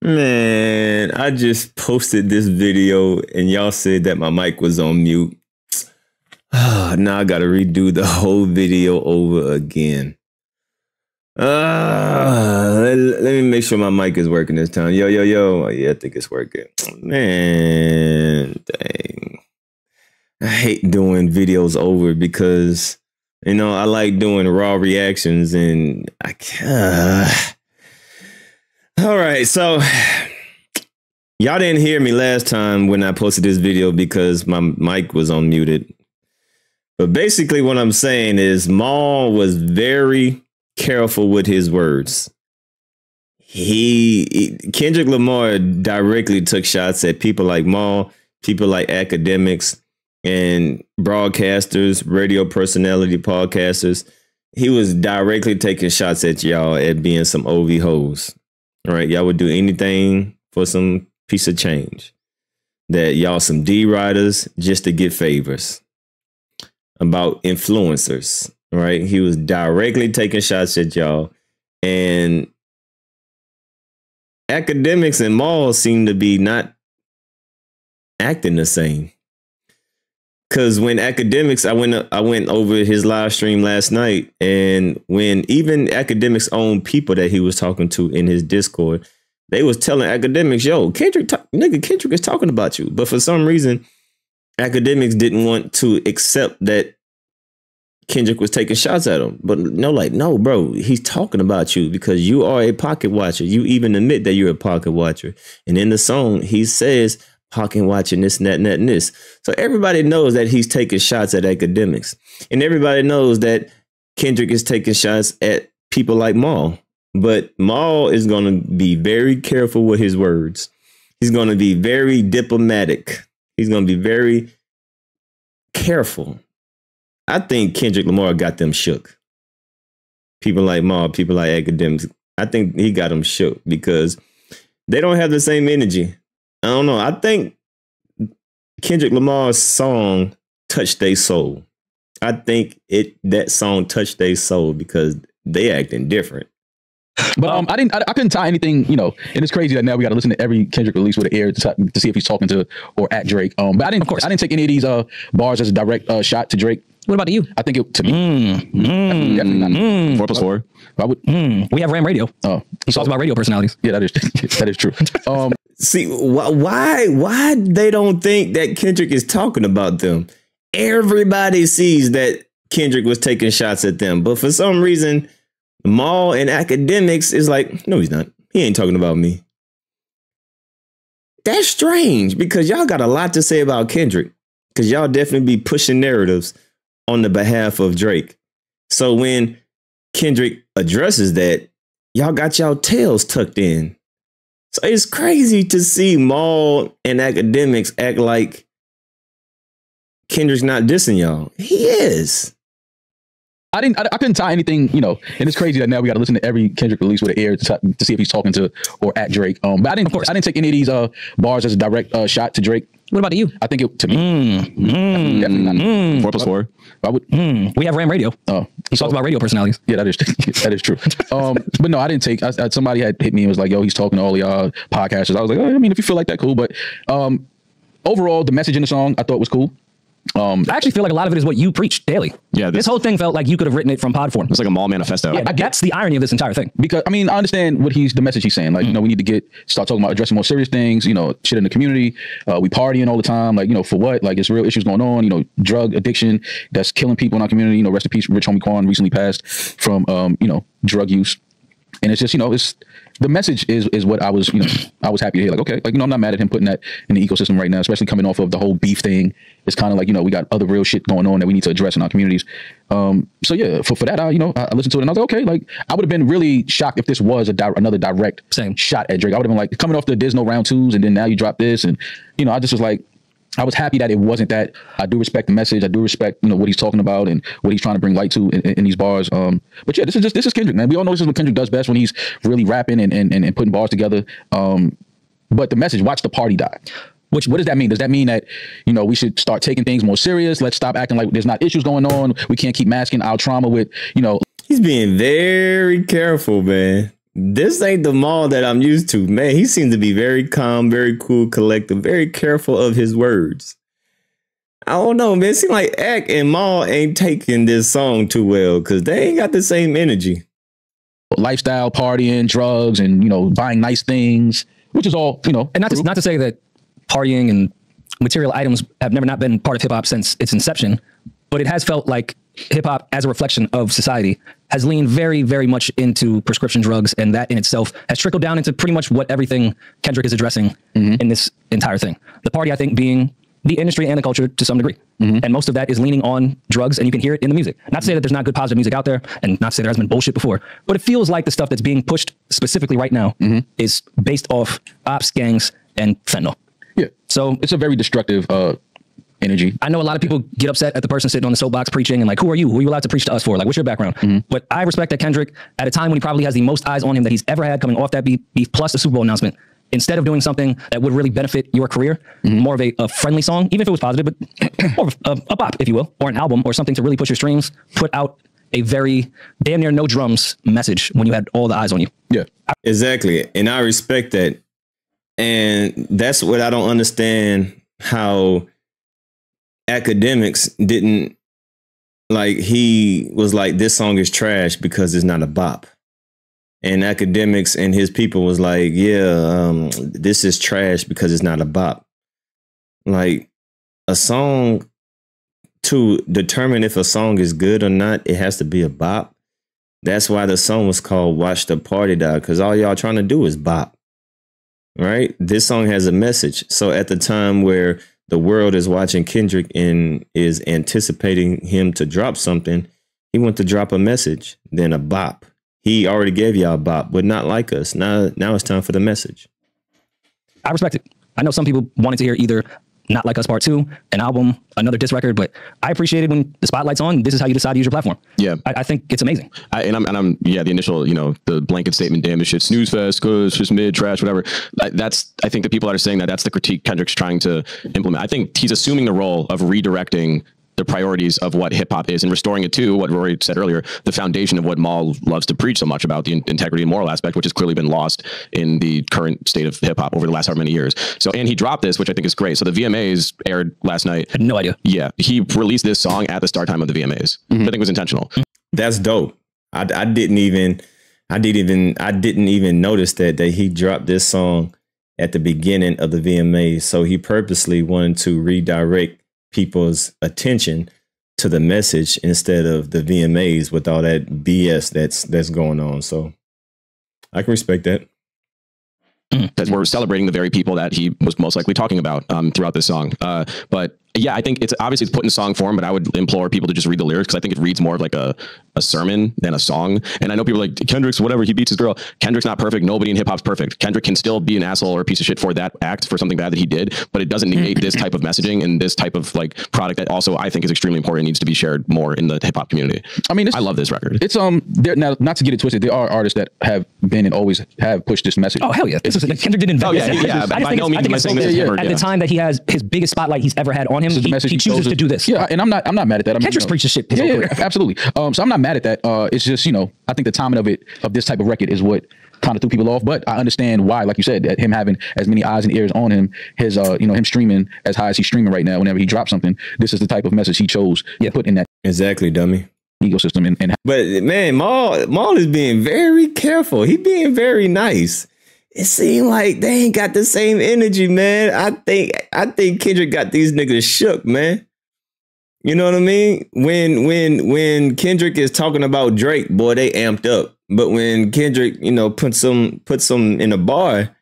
Man, I just posted this video and y'all said that my mic was on mute. Now I gotta redo the whole video over again. Let me make sure my mic is working this time. Yo. Oh, yeah, I think it's working. Man, dang. I hate doing videos over because, you know, I like doing raw reactions and I can't. All right, so y'all didn't hear me last time when I posted this video because my mic was unmuted. But basically what I'm saying is Maul was very careful with his words. Kendrick Lamar directly took shots at people like Maul, people like academics and broadcasters, radio personality, podcasters. He was directly taking shots at y'all at being some OV hoes. All right, y'all would do anything for some piece of change. That y'all some D riders just to get favors. About influencers, right? He was directly taking shots at y'all, and academics and Maul seem to be not acting the same. Because when academics, I went over his live stream last night, and when even academics' own people that he was talking to in his Discord, they was telling academics, "Yo, Kendrick is talking about you." But for some reason, academics didn't want to accept that Kendrick was taking shots at him. But no, bro, he's talking about you because you are a pocket watcher. You even admit that you're a pocket watcher. And in the song, he says, pocket watching this, and that, and that, and this. So everybody knows that he's taking shots at academics. And everybody knows that Kendrick is taking shots at people like Maul. But Maul is going to be very careful with his words. He's going to be very diplomatic. He's going to be very careful. I think Kendrick Lamar got them shook. People like Maul, people like academics. I think he got them shook because they don't have the same energy. I don't know. I think Kendrick Lamar's song touched their soul. I think that song touched their soul because they acting different. But I couldn't tie anything, you know, and it's crazy that now we got to listen to every Kendrick release with an ear to see if he's talking to or at Drake. But I didn't take any of these bars as a direct shot to Drake. What about you? I think it to me. Definitely not. 4+4. I would. We have Ram Radio. Oh, he talks about radio personalities. Yeah, that is true. See, why they don't think that Kendrick is talking about them? Everybody sees that Kendrick was taking shots at them, but for some reason, Maul and academics is like, no, he's not. He ain't talking about me. That's strange because y'all got a lot to say about Kendrick because y'all definitely be pushing narratives on the behalf of Drake. So when Kendrick addresses that, y'all got y'all tails tucked in. So it's crazy to see Maul and academics act like Kendrick's not dissing y'all. He is. I couldn't tie anything, you know, and it's crazy that now we got to listen to every Kendrick release with an ear to see if he's talking to or at Drake. But I didn't take any of these bars as a direct shot to Drake. What about you? I think it to me. Definitely not. 4+4. I would. We have Ram Radio. Oh, he talks about radio personalities. Yeah, that is true. But no, I didn't take. Somebody had hit me and was like, "Yo, he's talking to all y'all podcasters." I was like, I mean, if you feel like that, cool. But overall, the message in the song I thought was cool. I actually feel like a lot of it is what you preach daily. Yeah, this whole thing felt like you could have written it from pod form. It's like a Maul manifesto. Yeah, that's the irony of this entire thing. Because I mean, I understand what the message he's saying. Like, you know, we need to start talking about addressing more serious things. You know, shit in the community. We partying all the time. Like, you know, for what? Like, it's real issues going on. You know, drug addiction that's killing people in our community. You know, rest in peace, Rich Homie Quan recently passed from you know, drug use. And it's just, you know, the message is what I was, you know, I was happy to hear. Like, okay, like, you know, I'm not mad at him putting that in the ecosystem right now, especially coming off of the whole beef thing. It's kind of like, you know, we got other real shit going on that we need to address in our communities. So yeah, for that, you know, I listened to it and I was like, okay, like, I would have been really shocked if this was another direct shot at Drake. I would have been like, coming off the There's No Round Twos and then now you drop this. And, you know, I just was like, I was happy that it wasn't that. I do respect the message. I do respect, you know, what he's talking about and what he's trying to bring light to in these bars. But yeah, this is Kendrick, man. We all know this is what Kendrick does best, when he's really rapping and putting bars together. But the message, watch the party die. What does that mean? Does that mean that, you know, we should start taking things more serious? Let's stop acting like there's not issues going on. We can't keep masking our trauma with, you know. He's being very careful, man. this ain't the Maul that I'm used to. Man, he seems to be very calm, very cool, collective, very careful of his words. I don't know, man. It seems like Ak and Maul ain't taking this song too well because they ain't got the same energy. Lifestyle, partying, drugs, and, you know, buying nice things, which is all, you know. And not to say that partying and material items have never not been part of hip hop since its inception, but it has felt like hip hop, as a reflection of society, has leaned very, very much into prescription drugs, and that in itself has trickled down into pretty much what everything Kendrick is addressing in this entire thing. The party, I think, being the industry and the culture to some degree. And most of that is leaning on drugs, and you can hear it in the music. Not to say that there's not good positive music out there, and not to say there hasn't been bullshit before, but it feels like the stuff that's being pushed specifically right now is based off ops, gangs, and fentanyl. Yeah. So it's a very destructive energy. I know a lot of people get upset at the person sitting on the soapbox preaching and like, who are you? Who are you allowed to preach to us for? Like, what's your background? But I respect that Kendrick, at a time when he probably has the most eyes on him that he's ever had coming off that beef plus the Super Bowl announcement, instead of doing something that would really benefit your career, more of a friendly song, even if it was positive, but more of a bop, if you will, or an album or something to really push your streams, put out a very damn near no drums message when you had all the eyes on you. Yeah, exactly. And I respect that. And that's what I don't understand, how academics didn't, like, he was like, this song is trash because it's not a bop. And academics and his people was like, yeah, this is trash because it's not a bop. Like, a song, to determine if a song is good or not, it has to be a bop. That's why the song was called Watch the Party Die, because all y'all trying to do is bop. Right? This song has a message. So at the time where the world is watching Kendrick and is anticipating him to drop something, he went to drop a message, then a bop. He already gave y'all a bop, but not like us. Now it's time for the message. I respect it. I know some people wanted to hear either Not Like Us Part 2, an album, another diss record, but I appreciated when the spotlight's on, this is how you decide to use your platform. Yeah. I think it's amazing. I'm the initial, you know, the blanket statement, damn, this shit snooze fest, it's just mid, trash, whatever. I think the people that are saying that's the critique Kendrick's trying to implement. I think he's assuming the role of redirecting the priorities of what hip hop is and restoring it to what Rory said earlier, the foundation of what Maul loves to preach so much about, the integrity and moral aspect, which has clearly been lost in the current state of hip hop over the last however many years. So, and he dropped this, which I think is great. So the VMAs aired last night. I had no idea. Yeah. He released this song at the start time of the VMAs. I think it was intentional. That's dope. I didn't even notice that he dropped this song at the beginning of the VMAs. So he purposely wanted to redirect people's attention to the message instead of the VMAs with all that BS that's going on. So I can respect that. Because we're celebrating the very people that he was most likely talking about throughout this song. But yeah, I think it's put in song form, but I would implore people to just read the lyrics, because I think it reads more of like a sermon than a song. And I know people are like, Kendrick's whatever, he beats his girl. Kendrick's not perfect. Nobody in hip hop's perfect. Kendrick can still be an asshole or a piece of shit for that act, for something bad that he did, but it doesn't negate this type of messaging and this type of like product that also I think is extremely important and needs to be shared more in the hip hop community. I mean, I love this record. It's now, not to get it twisted, there are artists that have been and always have pushed this message. Oh hell yeah! Kendrick didn't invent at the time that he has his biggest spotlight he's ever had on him, he chooses to do this. Yeah, and I'm not mad at that. Kendrick's preaches shit. Yeah, absolutely. So I'm not mad at that. It's just, you know, I think the timing of this type of record is what kind of threw people off. But I understand why, like you said, that him having as many eyes and ears on him, his him streaming as high as he's streaming right now. Whenever he drops something, this is the type of message he chose to put in that exactly dummy ecosystem. But man, Maul is being very careful. He being very nice. It seemed like they ain't got the same energy, man. I think Kendrick got these niggas shook, man. You know what I mean? When Kendrick is talking about Drake, boy, they amped up. But when Kendrick, you know, puts some in a bar,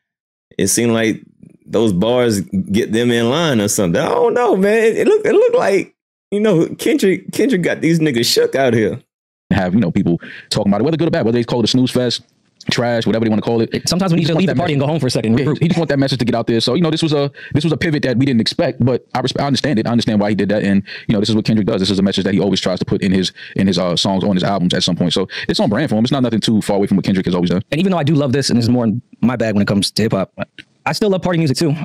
it seemed like those bars get them in line or something. I don't know, man. It looked like, you know, Kendrick got these niggas shook out here. Have, you know, people talking about it, whether good or bad, whether they call it a snooze fest, trash, whatever they want to call it. Sometimes we need to leave the party and go home for a second. Yeah, he just want that message to get out there. So, you know, this was a pivot that we didn't expect, but I understand it. I understand why he did that. And, you know, this is what Kendrick does. This is a message that he always tries to put in his songs, on his albums at some point. So it's on brand for him. It's not nothing too far away from what Kendrick has always done. And even though I do love this, and this is more in my bag when it comes to hip hop, I still love party music too.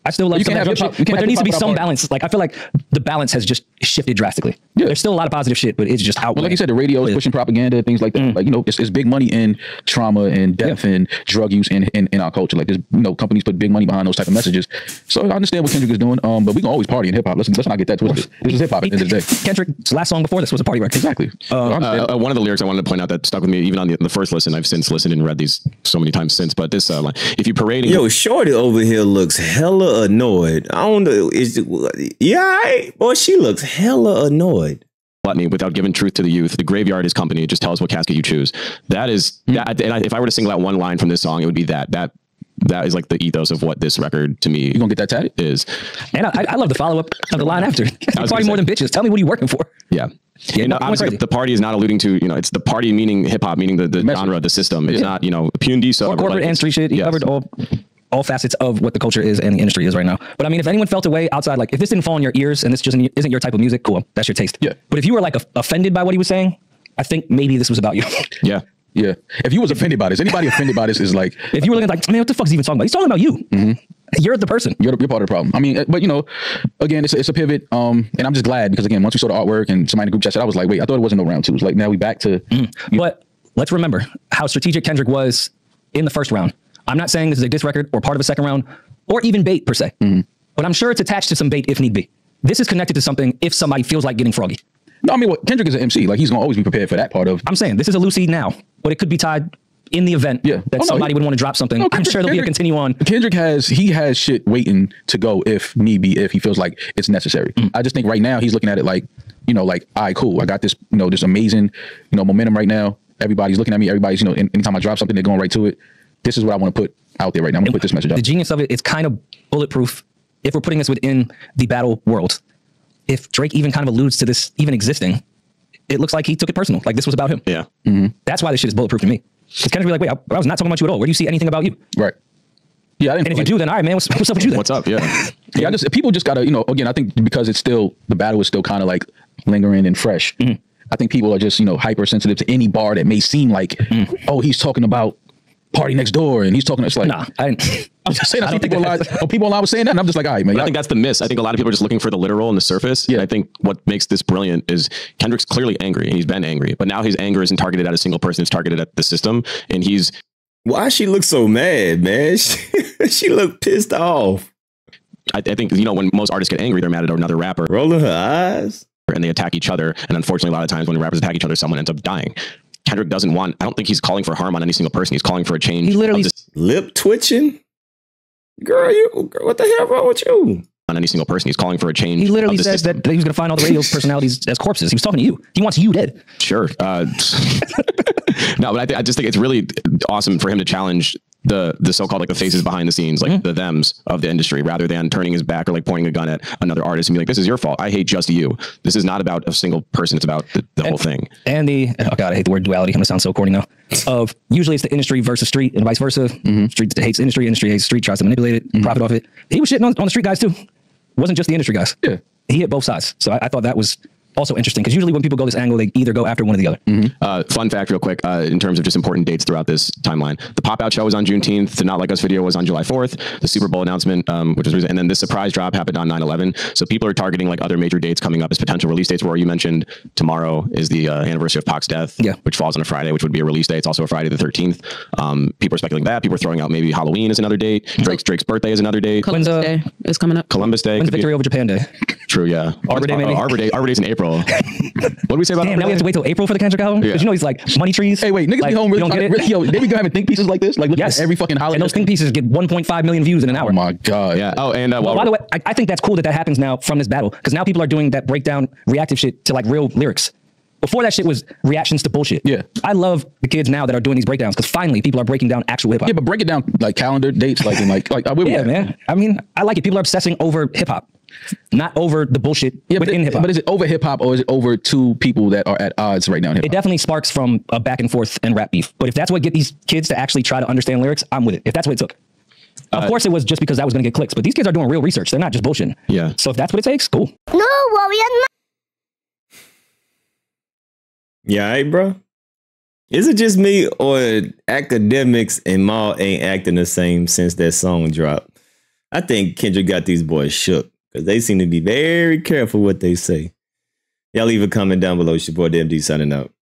I still love hip hop, but there needs to be some balance. Like, I feel like the balance has just shifted drastically. Yeah. There's still a lot of positive shit, but it's just out. Well, like you said, the radio is pushing propaganda, things like that. Like, you know, it's big money in trauma and death and drug use in our culture. Like, there's, you know, companies put big money behind those type of messages. So I understand what Kendrick is doing, but we can always party in hip hop. Let's not get that twisted. This is hip hop at the end of the day. Kendrick's last song before this was a party record. Exactly. One of the lyrics I wanted to point out that stuck with me even on the first listen. I've since listened and read these so many times since, but this line, if you parading, yo, Shorty over here looks hella annoyed. I don't know. Boy, she looks hella annoyed. Gluttony without giving truth to the youth. The graveyard is company. Just tell us what casket you choose. That is that. And if I were to single out one line from this song, it would be that is like the ethos of what this record to me. You gonna get that tatted? Is. And I love the follow up of the line after. Party more than bitches. Tell me what are you working for? Yeah. And obviously the party is not alluding to, you know, it's the party meaning hip hop, meaning the genre, the system. It's not, you know, P&D. So or corporate and street shit. He covered all facets of what the culture is and the industry is right now. But I mean, if anyone felt a way outside, like if this didn't fall in your ears and this just isn't your type of music, cool, that's your taste. Yeah. But if you were like offended by what he was saying, I think maybe this was about you. Yeah. Yeah. If you was offended by this, anybody offended by this is like, if you were looking like, man, what the fuck is he even talking about? He's talking about you. You're the person. You're part of the problem. I mean, but you know, again, it's a pivot. And I'm just glad because again, once we saw the artwork and somebody in the group chat said, I was like, wait, I thought it wasn't no round two. It's like, now we back to. But let's remember how strategic Kendrick was in the first round. I'm not saying this is a diss record or part of a second round or even bait per se, but I'm sure it's attached to some bait if need be. This is connected to something if somebody feels like getting froggy. No, I mean, what Kendrick is an MC. Like he's gonna always be prepared for that part of. I'm saying this is a loose seed now, but it could be tied in the event that somebody would want to drop something. No, I'm sure there'll be a continue on. Kendrick has shit waiting to go if need be, if he feels like it's necessary. I just think right now he's looking at it like, you know, like, all right, cool. I got this, you know, this amazing, you know, momentum right now. Everybody's looking at me. Everybody's, you know, anytime I drop something, they're going right to it. This is what I want to put out there right now. I'm gonna put this message out. The genius of it, it's kind of bulletproof if we're putting this within the battle world. If Drake even kind of alludes to this even existing, it looks like he took it personal. Like this was about him. Yeah. That's why this shit is bulletproof to me. Because Kendrick be like, wait, I was not talking about you at all. Where do you see anything about you? Right. Yeah. And if you do, then all right, man, what's up with you then? What's up? Yeah. Yeah. People just gotta, you know, again, I think because it's still, the battle is still kind of like lingering and fresh. I think people are just, you know, hypersensitive to any bar that may seem like, oh, he's talking about Party Next Door, and he's talking. It's like, nah, I'm just saying. I see people online was saying that, and I'm just like, all right, man. I think that's the miss. I think a lot of people are just looking for the literal and the surface. Yeah. And I think what makes this brilliant is Kendrick's clearly angry, and he's been angry, but now his anger isn't targeted at a single person; it's targeted at the system. And he's why she look so mad, man? She looked pissed off. I think, you know, when most artists get angry, they're mad at another rapper, rolling her eyes, and they attack each other. And unfortunately, a lot of times when rappers attack each other, someone ends up dying. Kendrick doesn't want, I don't think he's calling for harm on any single person. He's calling for a change. He literally lip twitching. Girl, what the hell wrong with you? On any single person. He's calling for a change. He literally says that he was going to find all the radio personalities as corpses. He was talking to you. He wants you dead. Sure. No, but I just think it's really awesome for him to challenge the so-called like the faces behind the scenes, like the thems of the industry, rather than turning his back or like pointing a gun at another artist and be like, this is your fault. I hate just you. This is not about a single person. It's about the whole thing. And oh God, I hate the word duality. I'm gonna sound so corny now. Of usually it's the industry versus street and vice versa. Street hates industry hates street, tries to manipulate it, profit off it. He was shitting on the street guys too. It wasn't just the industry guys. Yeah. He hit both sides. So I thought that was also interesting, because usually when people go this angle, they either go after one or the other. Fun fact real quick, in terms of just important dates throughout this timeline. The Pop-Out show was on Juneteenth. The Not Like Us video was on July 4th. The Super Bowl announcement, which was, and then the surprise drop happened on 9/11. So people are targeting like other major dates coming up as potential release dates. Where you mentioned tomorrow is the anniversary of Pac's death, which falls on a Friday, which would be a release date. It's also a Friday the 13th. People are speculating that. People are throwing out maybe Halloween is another date. Drake's birthday is another date. Columbus Day is coming up. Columbus Day. When's Victory over Japan Day? True, yeah. Arbor Day, maybe? Arbor Day's in April. What do we say about Damn, now we have to wait till April for the Kendrick album? Because you know he's like money trees. Hey, wait, niggas like, be home really, don't get it? Yo, they be having think pieces like this, like look at every fucking holiday. And those think pieces get 1.5 million views in an hour. Oh my God. Yeah. Oh, and well, by the way, I think that's cool that happens now from this battle, because now people are doing that breakdown reactive shit to like real lyrics. Before that shit was reactions to bullshit. Yeah. I love the kids now that are doing these breakdowns, because finally people are breaking down actual hip hop. Yeah, but break it down like calendar dates, like in like yeah, man. I mean, I like it. People are obsessing over hip hop, not over the bullshit within hip hop. But is it over hip hop, or is it over two people that are at odds right now in hip hop? It definitely sparks from a back and forth and rap beef. But if that's what get these kids to actually try to understand lyrics, I'm with it. If that's what it took. Of course it was just because that was going to get clicks, but these kids are doing real research. They're not just bullshitting. Yeah. So if that's what it takes, cool. No, warrior. Yeah, all right, bro. Is it just me, or academics and Maul ain't acting the same since that song dropped? I think Kendrick got these boys shook, because they seem to be very careful what they say. Y'all leave a comment down below. It's your boy DMD signing out.